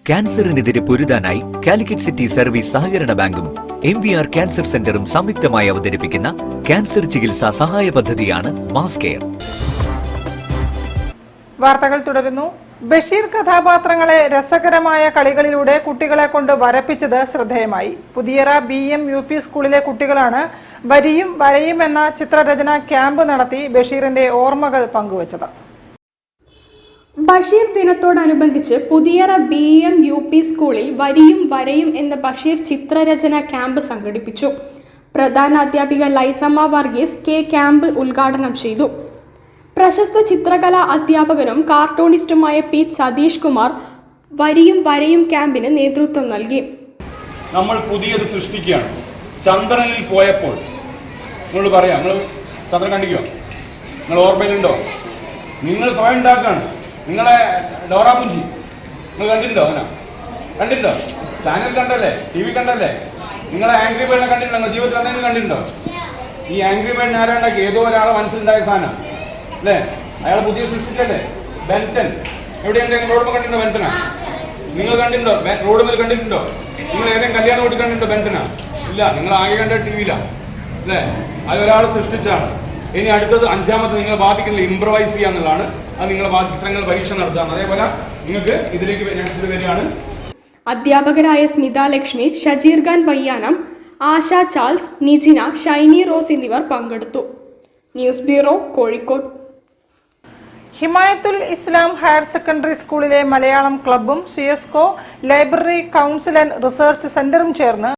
ക്യാൻസറിനെതിരെ പൊരുതാനായി Calicut city service സഹകരണ ബാങ്കും MVR cancer സെന്ററും സംയുക്തമായി അവതരിപ്പിക്കുന്ന ക്യാൻസർ ചികിത്സാ സഹായ പദ്ധതിയാണ് മാസ് കെയർ. വാർത്തകൾ തുടരുന്നു. ബഷീർ കഥാപാത്രങ്ങളെ രസകരമായ കളികളിലൂടെ കുട്ടികളെ കൊണ്ട് വരപ്പിച്ചത് ശ്രദ്ധേയമായി. പുതിയറ BM UP സ്കൂളിലെ കുട്ടികളാണ് വരിയും വരയും എന്ന ചിത്രരചന ക്യാമ്പ് നടത്തി ബഷീറിന്റെ ഓർമ്മകൾ പങ്കുവച്ചത്. ബഷീർ ദിനത്തോടനുബന്ധിച്ച് പുതിയറ BM UP സ്കൂളിൽ വരിയും വരയും എന്ന ബഷീർ ചിത്രരചന ക്യാമ്പ് സംഘടിപ്പിച്ചു. പ്രധാന അധ്യാപിക ലൈസമ്മ വർഗീസ് ക്യാമ്പ് ഉദ്ഘാടനം ചെയ്തു. പ്രശസ്ത ചിത്രകലാ അധ്യാപകനും കാർട്ടൂണിസ്റ്റുമായ P. സതീഷ് കുമാർ വരിയും വരയും ക്യാമ്പിന് നേതൃത്വം നൽകി. നമ്മൾ പുതിയത് സൃഷ്ടിക്കുകയാണ്. ചന്ദ്രനിൽ പോയപ്പോൾ നിങ്ങൾ പറയാം, നിങ്ങൾ ചന്ദ്രൻ കണ്ടിക്കോ? നിങ്ങൾ ഓർമ്മയിലുണ്ടോ? നിങ്ങൾ സ്വയം ഉണ്ടാക്കുകയാണ്. നിങ്ങളെ ഡോറാപുഞ്ചി നിങ്ങൾ കണ്ടിട്ടുണ്ടോ? അങ്ങനെ കണ്ടിട്ടുണ്ടോ? ചാനൽ കണ്ടല്ലേ, TV കണ്ടല്ലേ? നിങ്ങളെ ആംഗ്രി ബേർഡിനെ കണ്ടിട്ടുണ്ടോ? നിങ്ങൾ ജീവിതത്തിൽ എന്തെങ്കിലും കണ്ടിട്ടുണ്ടോ? ഈ ആംഗ്രി ബേർഡിനെ ആരാണ്ടാക്കി? ഏതോ ഒരാളെ മനസ്സിലുണ്ടായ സാധനം അല്ലേ? അയാൾ പുതിയ സൃഷ്ടിച്ചല്ലേ? ബെൻറ്റൻ എവിടെയുണ്ട്? റോഡ് മേൽ കണ്ടിട്ടുണ്ടോ ബെൻറ്റനാ? നിങ്ങൾ കണ്ടിട്ടുണ്ടോ? റോഡ് മേൽ കണ്ടിട്ടുണ്ടോ? നിങ്ങൾ ഏതെങ്കിലും കല്യാണം കൂട്ടി കണ്ടിട്ടുണ്ടോ ബെൻറ്റനാ? ഇല്ല, നിങ്ങൾ ആകെ കണ്ട TV-ലാണ് അല്ലേ? അത് ഒരാൾ സൃഷ്ടിച്ചാണ്. ഇനി അടുത്തത് അഞ്ചാമത് നിങ്ങൾ ബാധിക്കുന്നത് ഇംപ്രവൈസ് ചെയ്യുക എന്നുള്ളതാണ്. അത് നിങ്ങളെ ചിത്രങ്ങൾ പരീക്ഷ നടത്തുകയാണ്. അതേപോലെ നിങ്ങൾക്ക് ഇതിലേക്ക് വരികയാണ്. അധ്യാപകരായ സ്മിത ലക്ഷ്മി, ഷജീർ ഖാൻ വയ്യാനം, ആശ ചാൾസ്, നിജിന, ഷൈനി റോസ് എന്നിവർ പങ്കെടുത്തു. News bureau, Kozhikode. Himayathul Islam higher secondary സ്കൂളിലെ മലയാളം ക്ലബ്ബും CSCO library council and research സെന്ററും ചേർന്ന്